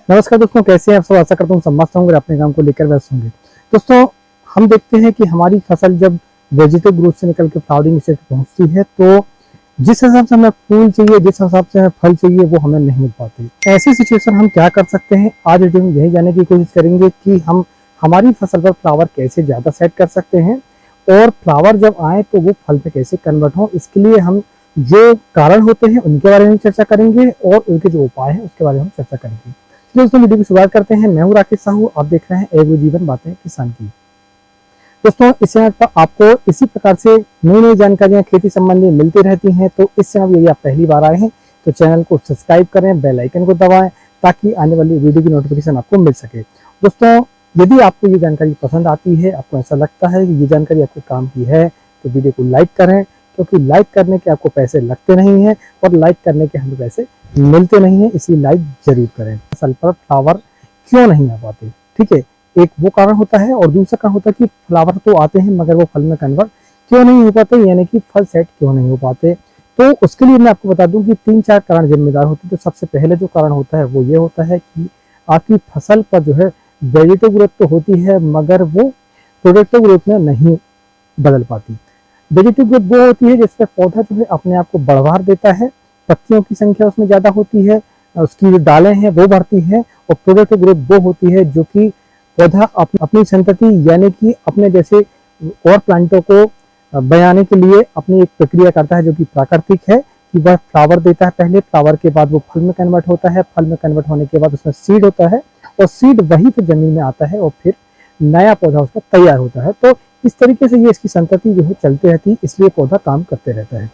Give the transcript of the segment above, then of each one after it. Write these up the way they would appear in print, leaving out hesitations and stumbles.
नमस्कार दोस्तों, कैसे हैं आप सब। आशा करता हूँ सब मस्त होंगे, अपने काम को लेकर व्यस्त होंगे। दोस्तों, हम देखते हैं कि हमारी फसल जब वेजिटेटिव ग्रोथ से निकल के फ्लावरिंग स्टेज पे पहुंचती है तो जिस हिसाब से हमें फूल चाहिए, जिस हिसाब से हमें फल चाहिए, वो हमें नहीं मिल पाते। ऐसी सिचुएशन हम क्या कर सकते हैं, आज वीडियो में यही जानने की कोशिश करेंगे कि हम हमारी फसल पर फ्लावर कैसे ज़्यादा सेट कर सकते हैं और फ्लावर जब आए तो वो फल में कैसे कन्वर्ट हो। इसके लिए हम जो कारण होते हैं उनके बारे में चर्चा करेंगे और उनके जो उपाय हैं उसके बारे में हम चर्चा करेंगे। दोस्तों, वीडियो की शुरुआत करते हैं। मैं हूं राकेश साहू, आप देख रहे हैं एग्रो जीवन बातें किसान की। दोस्तों, इस चैनल पर आपको इसी प्रकार से नई नई जानकारियां खेती संबंधी मिलती रहती हैं। तो इस चैनल यदि आप पहली बार आए हैं तो चैनल को सब्सक्राइब करें, बेल आइकन को दबाएं ताकि आने वाली वीडियो की नोटिफिकेशन आपको मिल सके। दोस्तों, यदि आपको ये जानकारी पसंद आती है, आपको ऐसा लगता है कि ये जानकारी आपके काम की है, तो वीडियो को लाइक करें, क्योंकि लाइक करने के आपको पैसे लगते नहीं हैं और लाइक करने के हमें पैसे मिलते नहीं है, इसलिए लाइक जरूर करें। फसल पर फ्लावर क्यों नहीं आ पाते, ठीक है, एक वो कारण होता है और दूसरा कारण होता है कि फ्लावर तो आते हैं मगर वो फल में कन्वर्ट क्यों नहीं हो पाते, यानी कि फल सेट क्यों नहीं हो पाते। तो उसके लिए मैं आपको बता दूं कि 3-4 कारण जिम्मेदार होते हैं। तो सबसे पहले जो कारण होता है वो ये होता है कि आपकी फसल पर जो है वेजिटेटिव ग्रोथ तो होती है मगर वो प्रोडक्टिव ग्रोथ में नहीं बदल पाती। वेजिटेटिव ग्रोथ वो होती है जिसमें पौधा जो है अपने आप को बढ़वा देता है, पत्तियों की संख्या उसमें ज्यादा होती है, उसकी जो डालें हैं वो बढ़ती है। और प्रोडक्टिव ग्रोथ वो होती है जो कि पौधा अपनी संतति यानी कि अपने जैसे और प्लांटों को बनाने के लिए अपनी एक प्रक्रिया करता है जो कि प्राकृतिक है कि वह फ्लावर देता है। पहले फ्लावर के बाद वो फल में कन्वर्ट होता है, फल में कन्वर्ट होने के बाद उसमें सीड होता है और सीड वही फिर जमीन में आता है और फिर नया पौधा उसका तैयार होता है। तो इस तरीके से ये इसकी संतति जो है चलती रहती है, इसलिए पौधा काम करते रहता है।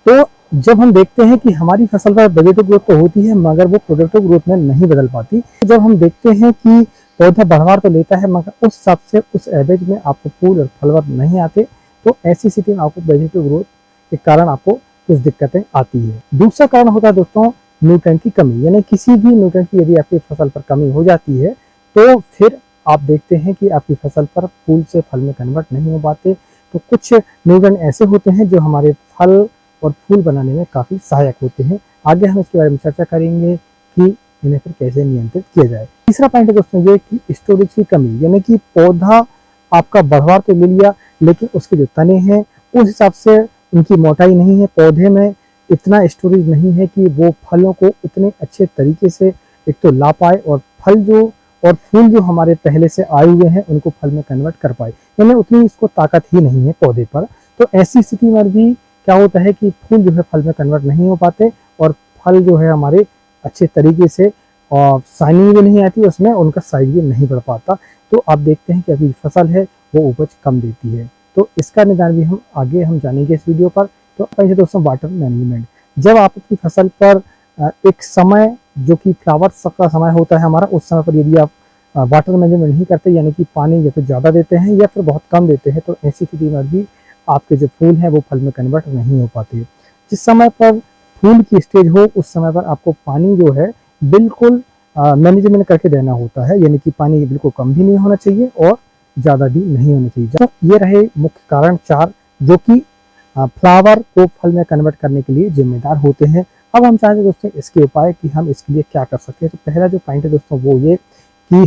तो जब हम देखते हैं कि हमारी फसल पर वेजिटेटिव ग्रोथ तो होती है मगर वो प्रोडक्टिव ग्रोथ में नहीं बदल पाती, जब हम देखते हैं कि पौधा बढ़वार तो लेता है मगर उस हिसाब से उस एवरेज में आपको फूल और फलवर नहीं आते, तो ऐसी स्थिति में आपको वेजिटेटिव ग्रोथ के कारण आपको कुछ दिक्कतें आती है। दूसरा कारण होता है दोस्तों न्यूट्रिएंट की कमी, यानी किसी भी न्यूट्रिएंट की यदि आपकी फसल पर कमी हो जाती है तो फिर आप देखते हैं कि आपकी फसल पर फूल से फल में कन्वर्ट नहीं हो पाते। तो कुछ न्यूट्रिएंट ऐसे होते हैं जो हमारे फल और फूल बनाने में काफी सहायक होते हैं। आगे हम इसके बारे में चर्चा करेंगे कि इन्हें फिर कैसे नियंत्रित किया जाए। तीसरा पॉइंट है दोस्तों ये कि स्टोरेज की कमी, यानी कि पौधा आपका बढ़वा तो ले लिया लेकिन उसके जो तने हैं उस हिसाब से उनकी मोटाई नहीं है, पौधे में इतना स्टोरेज नहीं है कि वो फलों को उतने अच्छे तरीके से एक तो ला पाए और फल जो और फूल जो हमारे पहले से आए हुए हैं उनको फल में कन्वर्ट कर पाए, यानी उतनी इसको ताकत ही नहीं है पौधे पर। तो ऐसी स्थिति में भी क्या होता है कि फूल जो है फल में कन्वर्ट नहीं हो पाते और फल जो है हमारे अच्छे तरीके से और शाइनिंग भी नहीं आती, उसमें उनका साइज भी नहीं बढ़ पाता। तो आप देखते हैं कि अभी फसल है वो उपज कम देती है। तो इसका निदान भी हम जानेंगे इस वीडियो पर। तो पहले दोस्तों वाटर मैनेजमेंट, जब आप अपनी फसल पर एक समय जो कि फ्लावर्स का समय होता है हमारा, उस समय पर यदि आप वाटर मैनेजमेंट नहीं करते, यानी कि पानी या तो ज़्यादा देते हैं या फिर बहुत कम देते हैं, तो ऐसी स्थिति में भी आपके जो फूल हैं वो फल में कन्वर्ट नहीं हो पाते। जिस समय पर फूल की स्टेज हो उस समय पर आपको पानी जो है बिल्कुल मैनेजमेंट करके देना होता है, यानी कि पानी बिल्कुल कम भी नहीं होना चाहिए और ज़्यादा भी नहीं होना चाहिए। तो ये रहे मुख्य कारण 4 जो कि फ्लावर को फल में कन्वर्ट करने के लिए जिम्मेदार होते हैं। अब हम चाहते हैं दोस्तों इसके उपाय कि हम इसके लिए क्या कर सकते हैं। तो पहला जो पॉइंट है दोस्तों वो ये कि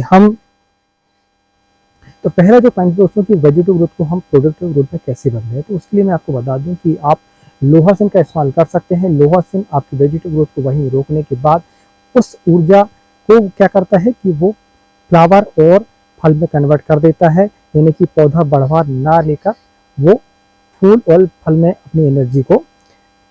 वेजिटेटिव ग्रोथ को हम प्रोडक्टिव ग्रोथ में कैसे बदलें। तो उसके लिए मैं आपको बता दूं कि आप लोहा सिन का इस्तेमाल कर सकते हैं। लोहा सिन आपकी वेजिटेटिव ग्रोथ को वहीं रोकने के बाद उस ऊर्जा को क्या करता है कि वो फ्लावर और फल में कन्वर्ट कर देता है, यानी कि पौधा बढ़वा ना लेकर वो फूल और फल में अपनी एनर्जी को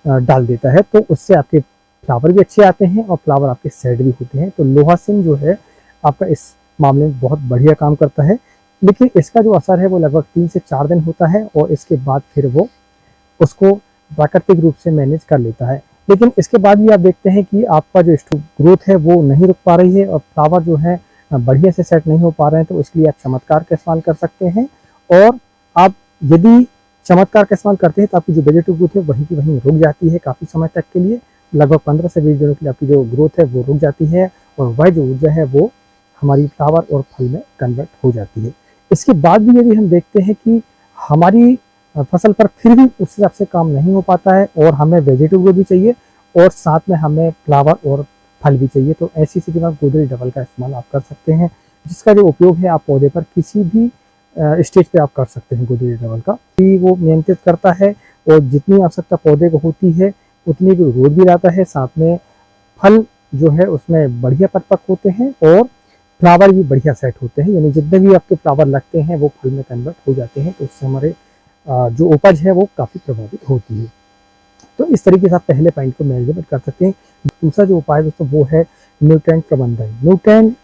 डाल देता है। तो उससे आपके फ्लावर भी अच्छे आते हैं और फ्लावर आपके सेट भी होते हैं। तो लोहा सिन जो है आपका इस मामले में बहुत बढ़िया काम करता है, लेकिन इसका जो असर है वो लगभग 3 से 4 दिन होता है और इसके बाद फिर वो उसको प्राकृतिक रूप से मैनेज कर लेता है। लेकिन इसके बाद भी आप देखते हैं कि आपका जो ग्रोथ है वो नहीं रुक पा रही है और फ्लावर जो है बढ़िया से सेट नहीं हो पा रहे हैं। तो इसके लिए आप चमत्कार का इस्तेमाल कर सकते हैं। और आप यदि चमत्कार का इस्तेमाल करते हैं तो आपकी जो वेजिटेटिव ग्रोथ है वहीं की वहीं रुक जाती है काफ़ी समय तक के लिए, लगभग 15 से 20 दिनों के लिए आपकी जो ग्रोथ है वो रुक जाती है और वह जो ऊर्जा है वो हमारी फ्लावर और फल में कन्वर्ट हो जाती है। इसके बाद भी यदि हम देखते हैं कि हमारी फसल पर फिर भी उस हिसाब से काम नहीं हो पाता है और हमें वेजिटेटिव ग्रोथ भी चाहिए और साथ में हमें फ्लावर और फल भी चाहिए। तो ऐसी स्थिति में आप गोदरेज डबल का इस्तेमाल आप कर सकते हैं, जिसका जो उपयोग है आप पौधे पर किसी भी स्टेज पे आप कर सकते हैं। गोदरेज डबल का कि वो नियंत्रित करता है और जितनी आवश्यकता पौधे को होती है उतनी भी ग्रोथ भी लाता है, साथ में फल जो है उसमें बढ़िया परिपक्व होते हैं और फ्लावर भी बढ़िया सेट होते हैं, यानी जितने भी आपके फ्लावर लगते हैं वो फल में कन्वर्ट हो जाते हैं। तो उससे हमारे जो उपज है वो काफ़ी प्रभावित होती है। तो इस तरीके से आप पहले पॉइंट को मैनेजमेंट कर सकते हैं। दूसरा जो उपाय दोस्तों वो है न्यूट्रिएंट प्रबंधन। न्यूट्रिएंट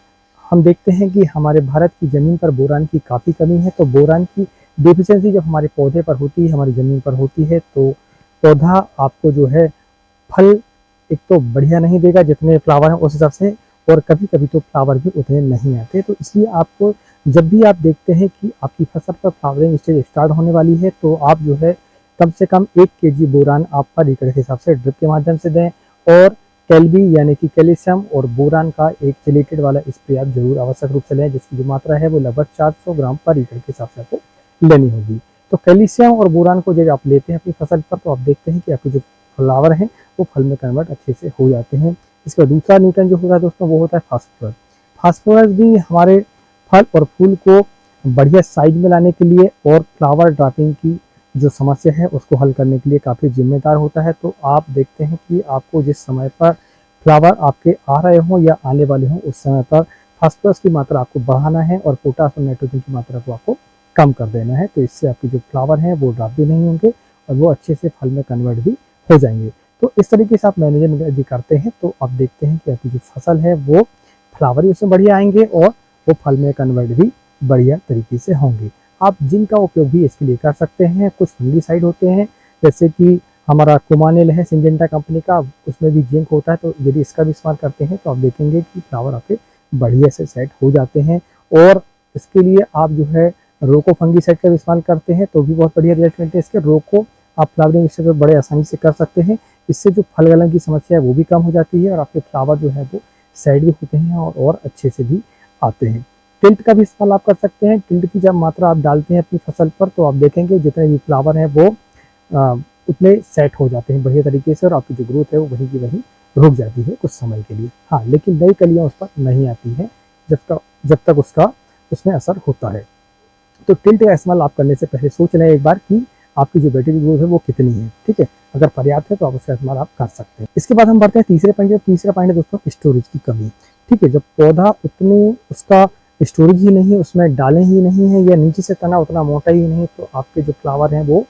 हम देखते हैं कि हमारे भारत की ज़मीन पर बोरान की काफ़ी कमी है, तो बोरान की डिफिशियंसी जब हमारे पौधे पर होती है, हमारी ज़मीन पर होती है, तो पौधा आपको जो है फल एक तो बढ़िया नहीं देगा जितने फ्लावर हैं उस हिसाब से, और कभी कभी तो फ्लावर भी उतने नहीं आते। तो इसलिए आपको जब भी आप देखते हैं कि आपकी फसल पर फ्लावरिंग स्टेज स्टार्ट होने वाली है, तो आप जो है कम से कम 1 केजी बोरान आप पर एकड़ के हिसाब से ड्रिप के माध्यम से दें, और कैल्बी यानी कि कैल्शियम और बोरान का एक चिलेटेड वाला स्प्रे आप जरूर आवश्यक रूप से लें, जिसकी जो मात्रा है वो लगभग 400 ग्राम पर एकड़ के हिसाब से आपको लेनी होगी। तो कैल्शियम और बोरान को जब आप लेते हैं अपनी फसल पर, तो आप देखते हैं कि आपके जो फ्लावर हैं वो फल में कन्वर्ट अच्छे से हो जाते हैं। इसका दूसरा न्यूट्रिएंट जो होता है दोस्तों वो होता है फास्फोरस। फास्फोरस भी हमारे फल और फूल को बढ़िया साइज में लाने के लिए और फ्लावर ड्रॉपिंग की जो समस्या है उसको हल करने के लिए काफ़ी जिम्मेदार होता है। तो आप देखते हैं कि आपको जिस समय पर फ्लावर आपके आ रहे हों या आने वाले हों उस समय पर फास्फोरस की मात्रा आपको बढ़ाना है और पोटास और नाइट्रोजन की मात्रा को आपको कम कर देना है। तो इससे आपके जो फ्लावर हैं वो ड्रॉप भी नहीं होंगे और वो अच्छे से फल में कन्वर्ट भी हो जाएंगे। तो इस तरीके से आप मैनेजमेंट यदि करते हैं तो आप देखते हैं कि आपकी जो फसल है वो फ्लावर भी उसमें बढ़िया आएंगे और वो फल में कन्वर्ट भी बढ़िया तरीके से होंगे। आप जिंक का उपयोग भी इसके लिए कर सकते हैं। कुछ फंगीसाइड होते हैं जैसे कि हमारा कुमानेल है सिंजेंटा कंपनी का, उसमें भी जिंक होता है, तो यदि इसका भी इस्तेमाल करते हैं तो आप देखेंगे कि फ्लावर आपके बढ़िया से सेट हो जाते हैं। और इसके लिए आप जो है रोको फंगीसाइड का भी इस्तेमाल करते हैं तो भी बहुत बढ़िया रिजल्ट मिलते हैं। इसके रोको आप फ्लावरिंग स्टेज पर बड़े आसानी से कर सकते हैं। इससे जो फल गलन की समस्या है वो भी कम हो जाती है और आपके फ्लावर जो है वो साइड भी होते हैं और अच्छे से भी आते हैं। टिल्ट का भी इस्तेमाल आप कर सकते हैं। टिल्ट की जब मात्रा आप डालते हैं अपनी फसल पर तो आप देखेंगे जितने भी फ्लावर हैं वो उतने सेट हो जाते हैं बढ़िया तरीके से और आपकी जो ग्रोथ है वो वहीं की वहीं रुक जाती है कुछ समय के लिए। हाँ, लेकिन नई कलियाँ उस पर नहीं आती हैं जब तक उसका उसमें असर होता है। तो टिल्ट का इस्तेमाल आप करने से पहले सोच लें एक बार कि आपकी जो बैटरी ग्रोथ है वो कितनी है। ठीक है, अगर पर्याप्त है तो आप उसका इस्तेमाल आप कर सकते हैं। इसके बाद हम बढ़ते हैं तीसरे पॉइंट। तीसरा पॉइंट है दोस्तों स्टोरेज की कमी। ठीक है, जब पौधा उतनी उसका स्टोरेज ही नहीं, उसमें डालें ही नहीं है या नीचे से तना उतना मोटा ही नहीं, तो आपके जो फ्लावर हैं वो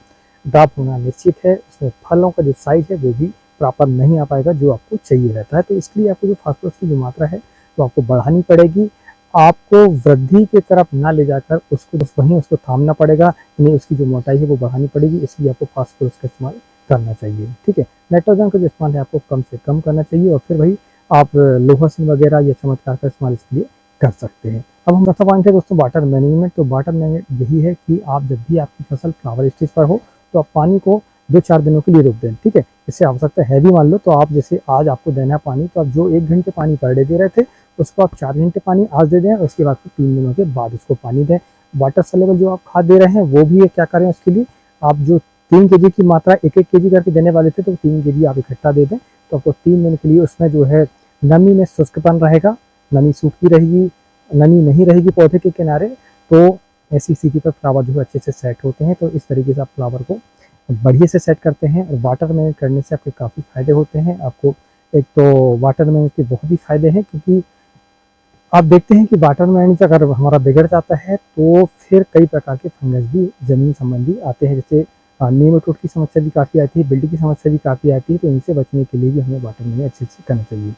ड्रॉप होना निश्चित है। उसमें फलों का जो साइज है वो भी प्रॉपर नहीं आ पाएगा जो आपको चाहिए रहता है। तो इसलिए आपको जो फास्फोरस की जो मात्रा है वो आपको बढ़ानी पड़ेगी। आपको वृद्धि की तरफ ना ले जाकर उसको वहीं उसको थामना पड़ेगा, यानी उसकी जो मोटाई है वो बढ़ानी पड़ेगी। इसलिए आपको फास्फोरस का इस्तेमाल करना चाहिए। ठीक है, नाइट्रोजन का जो इस्तेमाल है आपको कम से कम करना चाहिए और फिर वही आप लोहासिन वगैरह या चमत्कार का इस्तेमाल इसके लिए कर सकते हैं। अब हम चौथा पॉइंट है दोस्तों वाटर मैनेजमेंट। तो वाटर मैनेजमेंट यही है कि आप जब भी आपकी फसल फ्लावर स्टेज पर हो तो आप पानी को 2-4 दिनों के लिए रोक दें। ठीक है, इससे आवश्यकता है भी मान लो तो आप जैसे आज आपको देना है पानी, तो आप जो 1 घंटे पानी पर डे दे रहे थे उसको आप 4 घंटे पानी आज दे दें और उसके बाद 3 दिनों के बाद उसको पानी दें। वाटर सॉल्युबल जो आप खाद दे रहे हैं वो भी क्या करें, उसके लिए आप जो 3 केजी की मात्रा 1-1 केजी करके देने वाले थे तो 3 केजी आप इकट्ठा दे दें। तो आपको 3 दिन के लिए उसमें जो है नमी में शुष्कपन रहेगा, नमी सूखती रहेगी, नमी नहीं रहेगी पौधे के किनारे। तो ऐसी स्थिति पर फ्लावर जो है अच्छे से सेट होते हैं। तो इस तरीके से आप फ्लावर को बढ़िया से सेट करते हैं और वाटर मैनेज करने से आपके काफ़ी फायदे होते हैं। आपको एक तो वाटर मैनेज के बहुत ही फायदे हैं, क्योंकि आप देखते हैं कि वाटर मैनेज अगर हमारा बिगड़ जाता है तो फिर कई प्रकार के फंगस भी जमीन संबंधी आते हैं, जैसे नीमाटोड की समस्या भी काफ़ी आती है, बिल्डी की समस्या भी काफ़ी आती है। तो इनसे बचने के लिए भी हमें वाटर मैनेज अच्छे से करना चाहिए।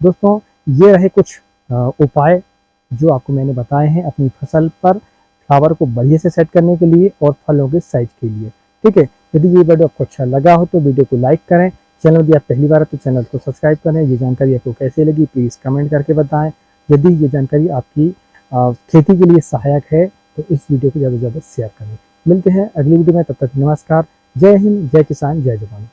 दोस्तों, ये रहे कुछ उपाय जो आपको मैंने बताए हैं अपनी फसल पर फ्लावर को बढ़िया से सेट करने के लिए और फलों के साइज के लिए। ठीक है, यदि ये वीडियो आपको अच्छा लगा हो तो वीडियो को लाइक करें। चैनल यदि आप पहली बार है तो चैनल को सब्सक्राइब करें। ये जानकारी आपको कैसे लगी प्लीज़ कमेंट करके बताएं। यदि ये जानकारी आपकी खेती के लिए सहायक है तो इस वीडियो को ज़्यादा से ज़्यादा शेयर करें। मिलते हैं अगली वीडियो में, तब तक नमस्कार। जय हिंद, जय किसान, जय जवान।